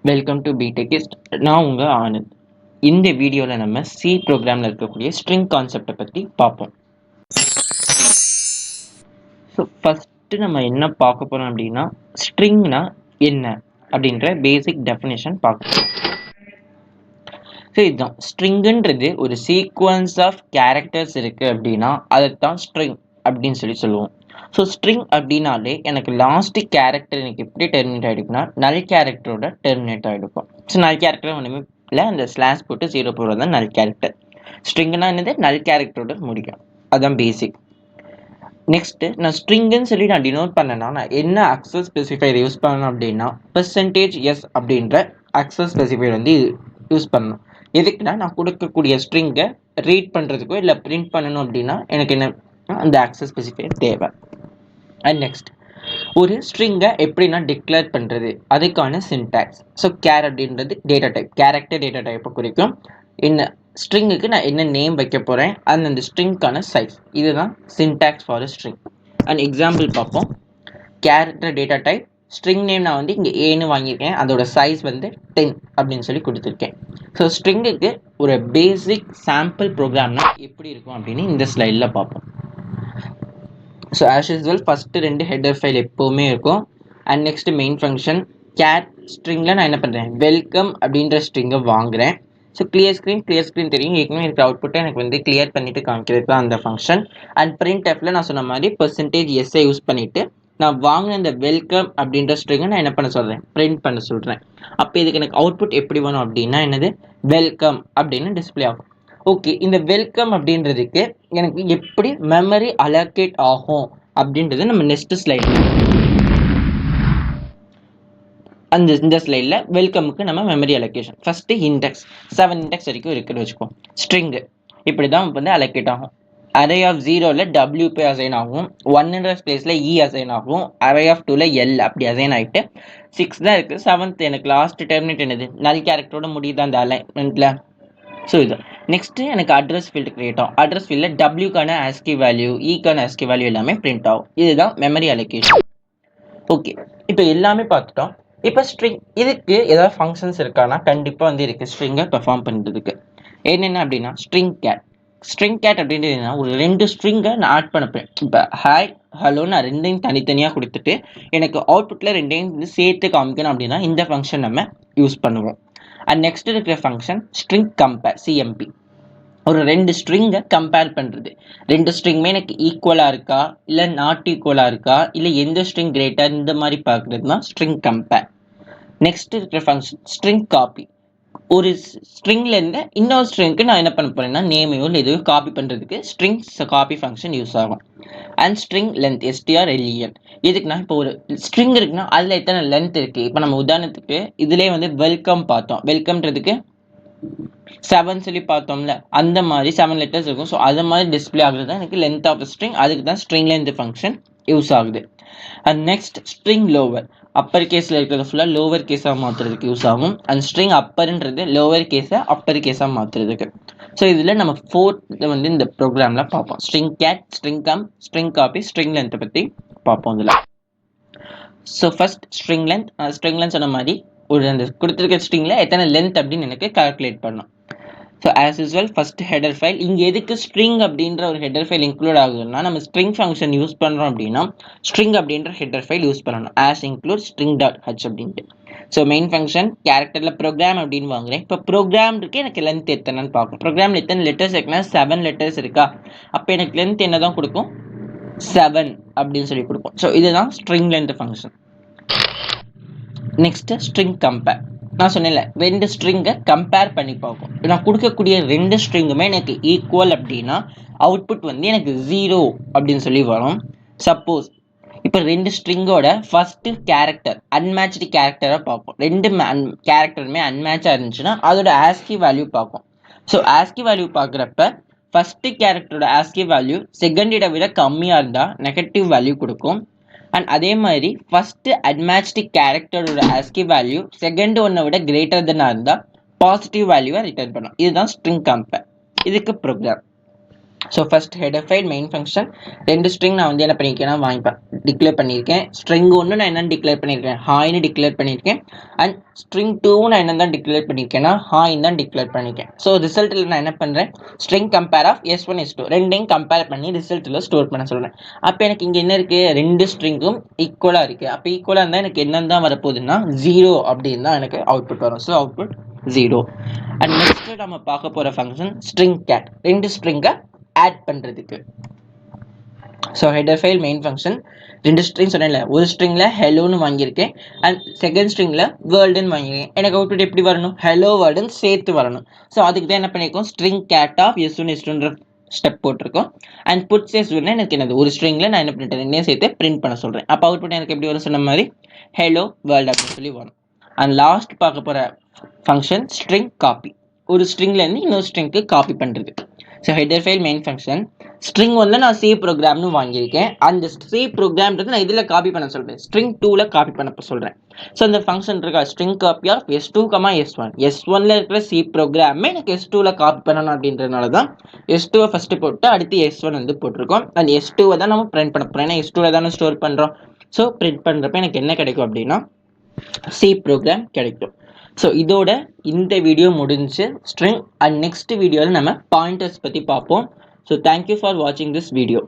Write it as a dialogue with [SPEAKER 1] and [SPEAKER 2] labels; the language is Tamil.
[SPEAKER 1] Welcome to பிடெக்கிஸ்ட். நான் உங்கள் ஆனந்த். இந்த வீடியோவில் நம்ம சி ப்ரோக்ராமில் இருக்கக்கூடிய ஸ்ட்ரிங் கான்செப்டை பற்றி பார்ப்போம். ஸோ ஃபஸ்ட்டு நம்ம என்ன பார்க்க போகிறோம் அப்படின்னா, ஸ்ட்ரிங்னா என்ன அப்படின்ற பேசிக் டெஃபினேஷன் பார்க்கணும். ஸோ இதுதான் ஸ்ட்ரிங்குன்றது ஒரு சீக்வன்ஸ் ஆஃப் கேரக்டர்ஸ் இருக்குது அப்படின்னா அதைத்தான் ஸ்ட்ரிங் அப்படின்னு சொல்லுவோம். ஸோ ஸ்ட்ரிங் அப்படின்னாலே எனக்கு லாஸ்ட் கேரக்டர் எனக்கு எப்படி டெர்மினேட் ஆகிடுக்குன்னா நல் கேரக்டரோட டெர்மினேட் ஆகிடுக்கும். ஸோ நல் கேரக்டர் ஒன்றுமே இல்லை, அந்த ஸ்லாஷ் போட்டு 0 போடுறது தான் நல் கேரக்டர். ஸ்ட்ரிங்னா என்னது, நல் கேரக்டரோட முடிக்கும். அதுதான் பேசிக். நெக்ஸ்ட் நான் ஸ்ட்ரிங்குன்னு சொல்லி நான் டினோட் பண்ணேன்னா நான் என்ன அக்சஸ் ஸ்பெசிஃபையர் யூஸ் பண்ணணும் அப்படின்னா %s அப்படின்ற அக்சஸ் ஸ்பெசிஃபையர் வந்து யூஸ் பண்ணணும். எதுக்குன்னா நான் கொடுக்கக்கூடிய ஸ்ட்ரிங்கை ரீட் பண்ணுறதுக்கோ இல்லை பிரிண்ட் பண்ணணும் அப்படின்னா எனக்கு என்ன அந்த அக்சஸ் ஸ்பெசிஃபையர் தேவை. அண்ட் நெக்ஸ்ட் ஒரு ஸ்ட்ரிங்கை எப்படி நான் டிக்ளேர் பண்ணுறது, அதுக்கான சின்டாக்ஸ். ஸோ கேர் அப்படின்றது டேட்டா டைப், கேரக்டர் டேட்டா டைப்பை குறிக்கும். என்ன ஸ்ட்ரிங்குக்கு நான் என்ன நேம் வைக்க போகிறேன், அந்த ஸ்ட்ரிங்க்கான சைஸ், இதுதான் syntax for string. And example பார்ப்போம். Character data type string name நான் வந்து இங்கே ஏன்னு வாங்கியிருக்கேன், அதோட சைஸ் வந்து 10 அப்படின்னு சொல்லி கொடுத்துருக்கேன். ஸோ ஸ்ட்ரிங்குக்கு ஒரு பேசிக் சாம்பிள் ப்ரோக்ராம்னா எப்படி இருக்கும் அப்படின்னு இந்த ஸ்லைடில் பார்ப்போம். So as usual first 2 header file எப்போவுமே இருக்கும். And next main function cat ஸ்ட்ரிங்கில் நான் என்ன பண்ணுறேன், வெல்கம் அப்படின்ற ஸ்ட்ரிங்கை வாங்குகிறேன். ஸோ கிளியர் ஸ்க்ரீன் தெரியும், ஏற்கனவே எனக்கு அவுட்புட்டை எனக்கு வந்து கிளியர் பண்ணிவிட்டு காமிக்கிறது தான் அந்த ஃபங்க்ஷன். அண்ட் printfல நான் சொன்ன மாதிரி %s யூஸ் பண்ணிவிட்டு நான் வாங்கின இந்த வெல்கம் அப்படின்ற ஸ்ட்ரிங்கை நான் என்ன பண்ண சொல்கிறேன், பிரிண்ட் பண்ண சொல்கிறேன். அப்போ இதுக்கு எனக்கு அவுட்புட் எப்படி வரும் அப்படின்னா என்னது, வெல்கம் அப்படின்னு டிஸ்பிளே ஆகும். ஓகே, இந்த வெல்கம் அப்படின்றதுக்கு எனக்கு எப்படி மெமரி அலோகேட் ஆகும் அப்படின்றது நம்ம நெக்ஸ்ட் ஸ்லைடில் இந்த ஸ்லைடில் வெல்கமுக்கு நம்ம memory allocation first index 7 index வரைக்கும் இருக்குன்னு வச்சுக்கோம். ஸ்ட்ரிங்கு இப்படி தான் வந்து அலோகேட் ஆகும். அரே ஆஃப் 0ல் WP அசைன் ஆகும், 1ன்ற ஸ்பேஸில் E அசைன் ஆகும், அரே ஆஃப் 2ல் L அப்படி அசைன் ஆகிட்டு 6 தான் இருக்குது. 7th எனக்கு லாஸ்ட் டெர்மினேட் என்னது, நல் கேரக்டரோட முடியுது அந்த அலைன்மெண்ட்டில். ஸோ இது நெக்ஸ்ட்டு எனக்கு அட்ரஸ் ஃபீல்டு கிரியேட் ஆகும். அட்ரஸ் ஃபீல்டில் டபிள்யூக்கான ஆஸ்கி வேல்யூ, ஈக்கான ஆஸ்கி வேல்யூ எல்லாமே பிரிண்ட் ஆகும். இதுதான் மெமரி அலோகேஷன். ஓகே, இப்போ எல்லாமே பார்த்துட்டோம். இப்போ ஸ்ட்ரிங் இதுக்கு ஏதாவது ஃபங்க்ஷன்ஸ் இருக்கானா, கண்டிப்பாக வந்து இருக்குது ஸ்ட்ரிங்கை பெர்ஃபார்ம் பண்ணுறதுக்கு. என்னென்ன அப்படின்னா ஸ்ட்ரிங் கேட் அப்படின்றது என்ன, ஒரு 2 ஸ்ட்ரிங்கை நான் ஆட் பண்ணப்பேன். இப்போ ஹாய் ஹலோ நான் ரெண்டையும் தனித்தனியாக கொடுத்துட்டு எனக்கு அவுட்புட்டில் ரெண்டையும் வந்து சேர்த்து காமிக்கணும் அப்படின்னா இந்த ஃபங்க்ஷன் நம்ம யூஸ் பண்ணுவோம். அண்ட் நெக்ஸ்ட் இருக்கிற ஃபங்க்ஷன் ஸ்ட்ரிங் கம்பேர், CMP. ஒரு 2 ஸ்ட்ரிங்கை கம்பேர் பண்ணுறது, 2 ஸ்ட்ரிங்குமே எனக்கு ஈக்குவலாக இருக்கா இல்லை நாட் ஈக்குவலாக இருக்கா இல்லை எந்த ஸ்ட்ரிங் கிரேட்டர், இந்த மாதிரி பார்க்குறது தான் ஸ்ட்ரிங் கம்பேர். நெக்ஸ்ட் இருக்கிற ஃபங்க்ஷன் ஸ்ட்ரிங் காப்பி. ஒரு ஸ்ட்ரிங்லேருந்து இன்னொரு ஸ்ட்ரிங்க்கு நான் என்ன பண்ண போகிறேன்னா நேமையோ இல்லை எதையோ காப்பி பண்ணுறதுக்கு ஸ்ட்ரிங் காப்பி ஃபங்க்ஷன் யூஸ் ஆகும். And string length, STRLEN. இதுக்குன்னா இப்போ ஒரு ஸ்ட்ரிங் இருக்குன்னா அதில் எத்தனை லென்த் இருக்குது. இப்போ நம்ம உதாரணத்துக்கு இதிலே வந்து வெல்கம் பார்த்தோம், வெல்கம்ன்றதுக்கு 7 சொல்லி பார்த்தோம்ல, அந்த மாதிரி 7 லெட்டர்ஸ் இருக்கும். ஸோ அது மாதிரி டிஸ்பிளே ஆகுது தான் எனக்கு லென்த் ஆஃப் ஸ்ட்ரிங், அதுக்கு தான் ஸ்ட்ரிங் லென்த் ஃபங்க்ஷன் யூஸ் ஆகுது. And next string lower, upper கேஸில் இருக்கிறது ஃபுல்லாக லோவர் கேஸாக மாற்றுறதுக்கு யூஸ் ஆகும். அண்ட் ஸ்ட்ரிங் அப்பர்ன்றது லோவர் கேஸை அப்பர் கேஸாக மாற்றுறதுக்கு. ஸோ இதில் நம்ம 4th வந்து இந்த ப்ரோக்ராமில் பார்ப்போம். String cat, string comp, string copy, string லென்த்தை பற்றி பார்ப்போம் இதில். ஸோ ஃபர்ஸ்ட் ஸ்ட்ரிங் லென்த் சொன்ன மாதிரி ஒரு அந்த கொடுத்துருக்க ஸ்ட்ரிங்கில் எத்தனை லென்த் அப்படின்னு எனக்கு கால்குலேட் பண்ணணும். So as usual first header file. இங்கே எதுக்கு ஸ்ட்ரிங் அப்படின்ற ஒரு ஹெடர் ஃபைல் இன்க்ளூட் ஆகுதுன்னா, நம்ம ஸ்ட்ரிங் ஃபங்க்ஷன் யூஸ் பண்ணுறோம் அப்படின்னா ஸ்ட்ரிங் அப்படின்ற ஹெடர் ஃபைல் யூஸ் பண்ணணும். ஆஸ் இன்க்ளூட் string.h அப்படின்ட்டு. ஸோ மெயின் ஃபங்க்ஷன் கேரக்டரில் ப்ரோக்ராம் அப்படின்னு வாங்குறேன். இப்போ ப்ரோக்ராம் இருக்கு, எனக்கு லென்த் எத்தனைன்னு பார்க்கும். ப்ரோக்ராமில் எத்தனை லெட்டர்ஸ் இருக்குன்னா 7 லெட்டர்ஸ் இருக்கா, அப்போ எனக்கு லென்த் என்ன தான் கொடுக்கும், 7 அப்படின்னு சொல்லி கொடுக்கும். ஸோ இதுதான் string length function. Next string compare. நான் சொன்னேன்ல 2 ஸ்ட்ரிங்கை கம்பேர் பண்ணி பார்க்கும். நான் கொடுக்கக்கூடிய 2 ஸ்ட்ரிங்குமே எனக்கு ஈக்குவல் அப்படின்னா அவுட்புட் வந்து எனக்கு 0 அப்படின்னு சொல்லி வரும். சப்போஸ் இப்போ 2 ஸ்ட்ரிங்கோட ஃபர்ஸ்ட் கேரக்டர் அன்மேட்ச்டு கேரக்டராக பார்ப்போம். 2 கேரக்டருமே அன்மேட்சாக இருந்துச்சுன்னா அதோட ஆஸ்கி வேல்யூ பார்க்கும். ஸோ ஆஸ்கி வேல்யூ பார்க்குறப்ப ஃபர்ஸ்ட் கேரக்டரோட ஆஸ்கி வேல்யூ செகண்டை விட கம்மியாக இருந்தால் நெகட்டிவ் வேல்யூ கொடுக்கும். அண்ட் அதே மாதிரி ஃபர்ஸ்ட் அன்மேட்ச்டு கேரக்டரோட ஆஸ்கி வேல்யூ செகண்ட் ஒன்னை விட கிரேட்டர் தென்னாக இருந்தால் பாசிட்டிவ் வேல்யூவை ரிட்டர்ன் பண்ணும். இதுதான் ஸ்ட்ரிங் கம்பேர். இதுக்கு program. So first header file main function ரெண்டு ஸ்ட்ரிங் நான் வந்து என்ன பண்ணியிருக்கேன்னா டிக்ளேர் பண்ணியிருக்கேன். ஸ்ட்ரிங் ஒன்று நான் என்னென்னு டிக்ளேர் பண்ணியிருக்கேன், ஹாய்னு டிக்ளேர் பண்ணியிருக்கேன். அண்ட் ஸ்ட்ரிங் டூவும் நான் என்ன தான் டிக்ளேர் பண்ணியிருக்கேன்னா ஹாய்னு தான் டிக்ளேர் பண்ணியிருக்கேன். ஸோ ரிசல்ட்டில் நான் என்ன பண்ணுறேன், string compare of S1 S2 ரெண்டையும் கம்பேர் பண்ணி ரிசல்ட்டில் ஸ்டோர் பண்ண சொல்கிறேன். அப்போ எனக்கு இங்கே என்ன இருக்குது, ரெண்டு ஸ்ட்ரிங்கும் ஈக்குவலாக இருக்குது. அப்போ ஈக்குவலாக இருந்தால் எனக்கு என்னென்னு தான் வரப்போகுதுன்னா 0 அப்படின்னு தான் எனக்கு அவுட்புட் வரும். So output 0. அண்ட் நெக்ஸ்ட் நம்ம பார்க்க போகிற ஃபங்க்ஷன் ஸ்ட்ரிங் கேட், ரெண்டு ஸ்ட்ரிங்கை ஆட் பண்ணுறதுக்கு. So header file main function ரெண்டு ஸ்ட்ரிங் சொன்னேன்ல, ஒரு ஸ்ட்ரிங்கில் ஹெலோன்னு வாங்கியிருக்கேன் அண்ட் செகண்ட் ஸ்ட்ரிங்கில் வேர்ல்டுன்னு வாங்கியிருக்கேன். எனக்கு அவுட்புட் எப்படி வரணும், ஹெலோ வேர்ல்டுன்னு சேர்த்து வரணும். ஸோ அதுக்கு தான் என்ன பண்ணியிருக்கோம், ஸ்ட்ரிங் கேட் ஆஃப் S1 S2ன்ற ஸ்டெப் போட்டிருக்கோம். அண்ட் புட்ஸ் S1 எனக்கு என்னது, ஒரு ஸ்ட்ரிங்கில் நான் என்ன பண்ணிட்டேன், ரெண்டையும் சேர்த்து பிரிண்ட் பண்ண சொல்கிறேன். அப்போ அவுட்புட் எனக்கு எப்படி வரும், சொன்ன மாதிரி ஹெலோ வேர்ல்டு அப்படின்னு சொல்லி வரும். அண்ட் லாஸ்ட் பார்க்க போகிற ஃபங்க்ஷன் ஸ்ட்ரிங் காப்பி, ஒரு ஸ்ட்ரிங்லேருந்து இன்னொரு ஸ்ட்ரிங்க்கு காப்பி பண்ணுறது. So header file main function string வந்து நான் C ப்ரோக்ராம்னு வாங்கியிருக்கேன். அந்த C ப்ரோக்ராம்ன்றது நான் இதில் காப்பி பண்ண சொல்கிறேன், ஸ்ட்ரிங் 2ல காப்பி பண்ண சொல்கிறேன். ஸோ அந்த ஃபங்க்ஷன் இருக்கா, string copy of S2, S1. S1ல இருக்கிற C ப்ரோக்ராமே எனக்கு S2ல காப்பி பண்ணணும் அப்படின்றதுனால தான் S2வை ஃபஸ்ட்டு போட்டு அடுத்து S1 வந்து போட்டிருக்கோம். அண்ட் S2வை தான் நம்ம பிரிண்ட் பண்ண போகிறோம், ஏன்னா S2ல தானே ஸ்டோர் பண்ணுறோம். ஸோ பிரிண்ட் பண்ணுறப்ப எனக்கு என்ன கிடைக்கும் அப்படின்னா C ப்ரோக்ராம் கிடைக்கும். ஸோ இதோட இந்த வீடியோ முடிஞ்சு ஸ்ட்ரிங் அண்ட் நெக்ஸ்ட் வீடியோவில் நம்ம பாயிண்டர்ஸ் பற்றி பார்ப்போம். ஸோ தேங்க்யூ ஃபார் வாட்சிங் திஸ் வீடியோ.